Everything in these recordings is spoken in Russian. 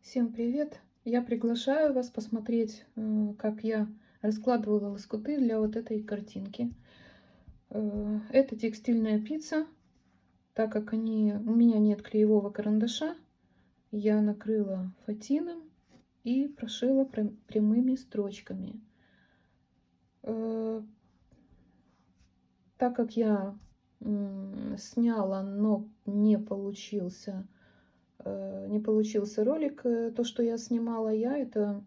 Всем привет! Я приглашаю вас посмотреть, как я раскладывала лоскуты для вот этой картинки. Это текстильная пицца. Так как у меня нет клеевого карандаша, я накрыла фатином и прошила прямыми строчками. Так как я сняла, но не получился ролик, то, что я снимала, я это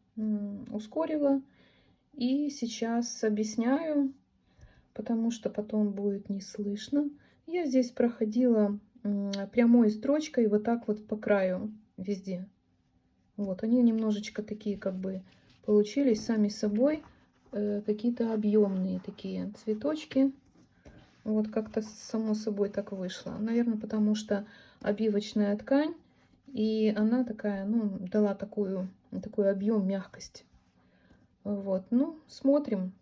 ускорила. И сейчас объясняю, потому что потом будет не слышно. Я здесь проходила прямой строчкой вот так вот по краю везде. Вот, они немножечко такие как бы получились сами собой, какие-то объемные такие цветочки. Вот как-то само собой так вышло. Наверное, потому что обивочная ткань, и она такая, ну, дала такой объем, мягкость. Вот, ну, смотрим.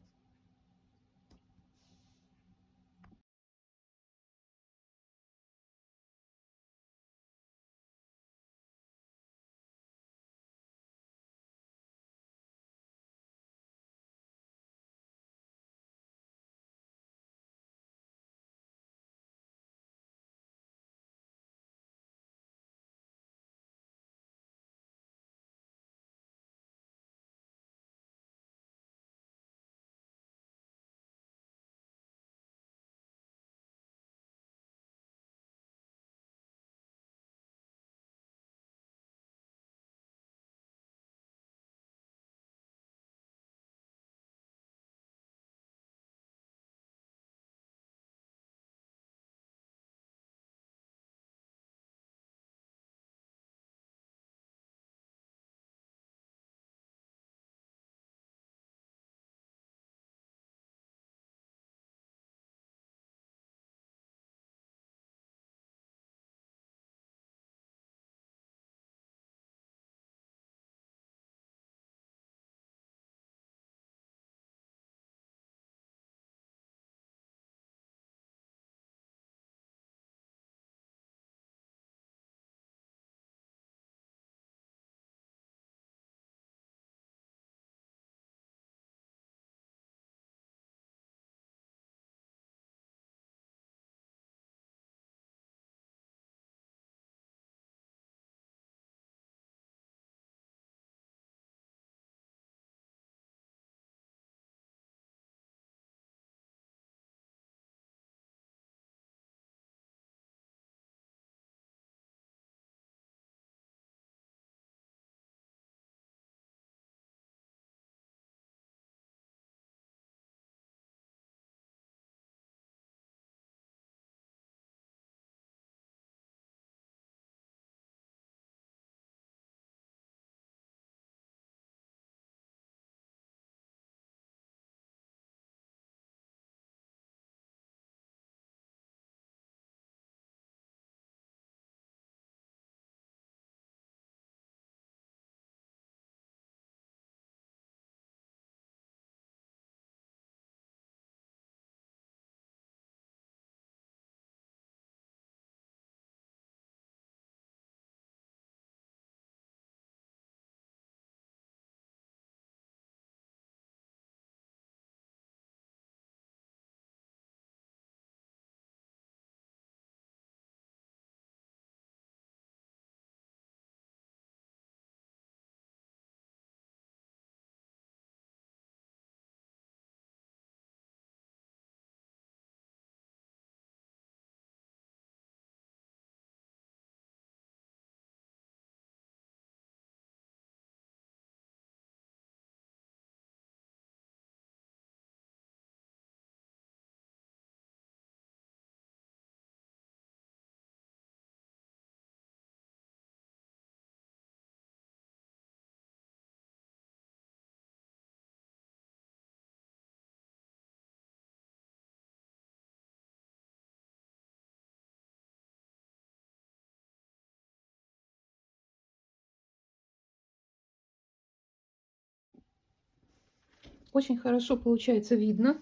Очень хорошо получается видно.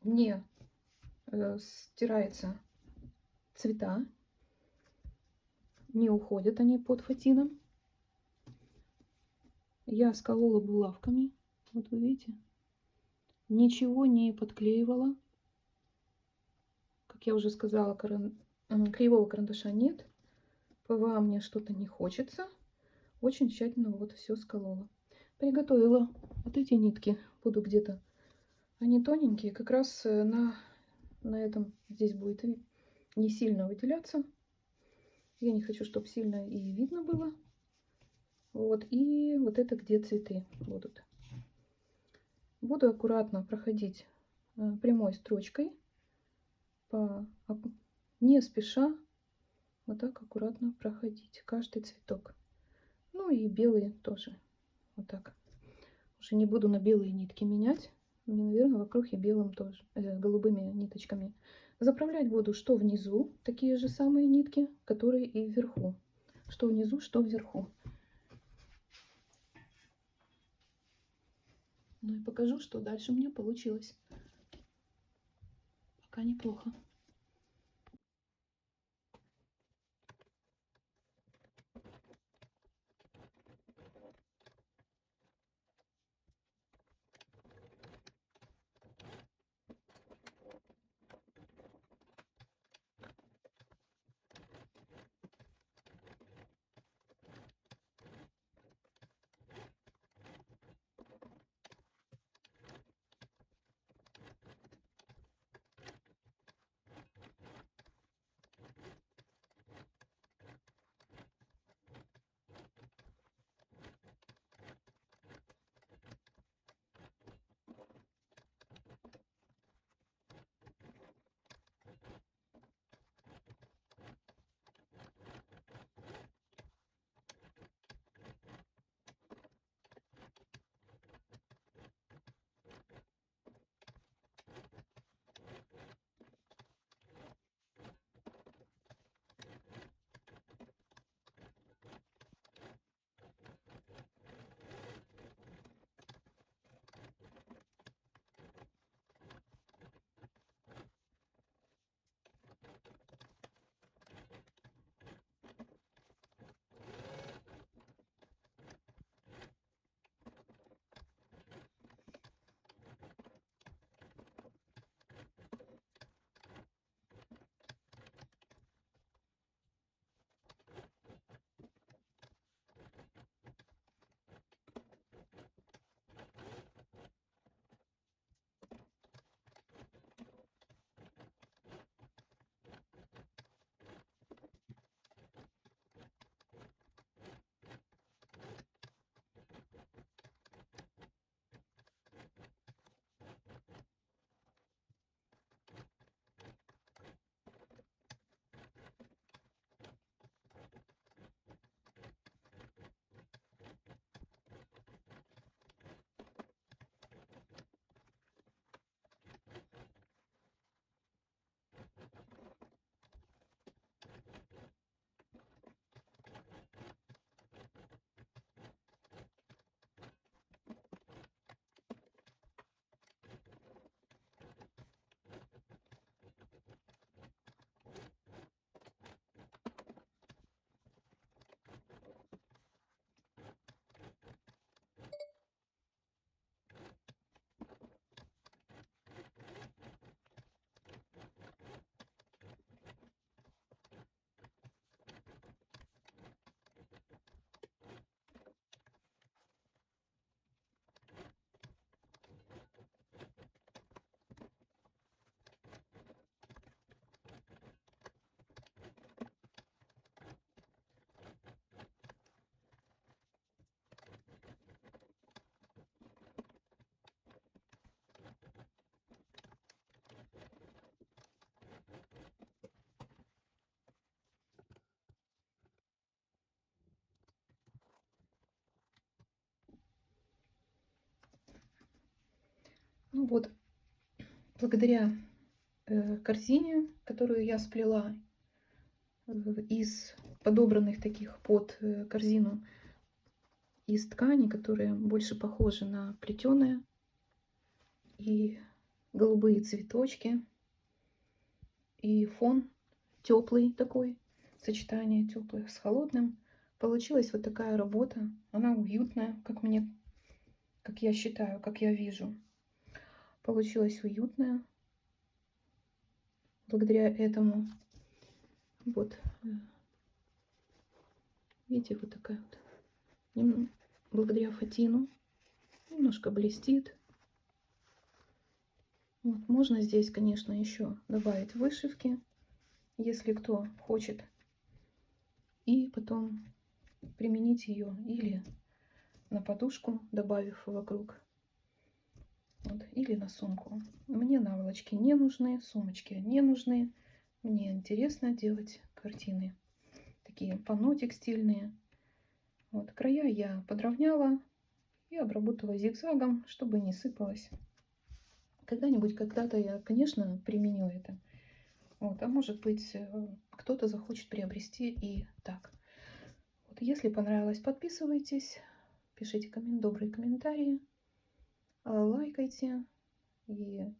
Не стираются цвета, не уходят они под фатином. я сколола булавками. Вот вы видите. Ничего не подклеивала. Как я уже сказала, кривого карандаша нет. ПВА мне что-то не хочется. Очень тщательно вот все сколола. Приготовила вот эти нитки. Буду где-то. Они тоненькие. Как раз на этом здесь будет не сильно выделяться. Я не хочу, чтобы сильно и видно было. Вот. И вот это где цветы будут. Буду аккуратно проходить прямой строчкой. Не спеша. Вот так аккуратно проходить каждый цветок. Ну и белые тоже. Вот так. Уже не буду на белые нитки менять. Мне, наверное, вокруг и белым тоже, голубыми ниточками. Заправлять буду что внизу, такие же самые нитки, которые и вверху. Что внизу, что вверху. Ну и покажу, что дальше у меня получилось. Пока неплохо. Ну вот, благодаря корзине, которую я сплела из подобранных таких под корзину из ткани, которые больше похожи на плетеные, и голубые цветочки, и фон теплый такой, сочетание теплых с холодным, Получилась вот такая работа. Она уютная, как я считаю, как я вижу. Получилась уютная благодаря этому. Вот. Видите, вот такая вот. Благодаря фатину. Немножко блестит. Вот. Можно здесь, конечно, еще добавить вышивки, если кто хочет. И потом применить ее или на подушку, добавив вокруг, вот, или на сумку. Мне наволочки не нужны, сумочки не нужны. Мне интересно делать картины. Такие панно текстильные. Вот, края я подровняла и обработала зигзагом, чтобы не сыпалось. Когда-нибудь, когда-то я, конечно, применю это. Вот, а может быть, кто-то захочет приобрести и так. Вот, если понравилось, подписывайтесь, пишите добрые комментарии, лайкайте и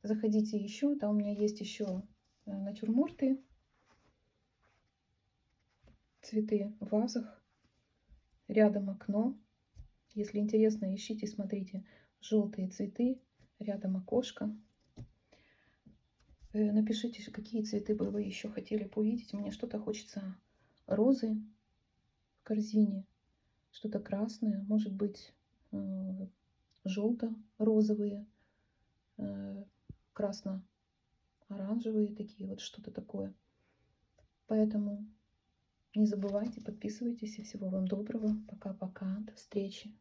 заходите еще. Там у меня есть еще натюрморты, цветы в вазах, рядом окно. Если интересно, ищите, смотрите. Желтые цветы, рядом окошко. Напишите, какие цветы бы вы еще хотели увидеть. Мне что-то хочется розы в корзине, что-то красное, может быть, желто-розовые, красно-оранжевые такие, вот что-то такое. Поэтому не забывайте, подписывайтесь, и всего вам доброго. Пока-пока, до встречи.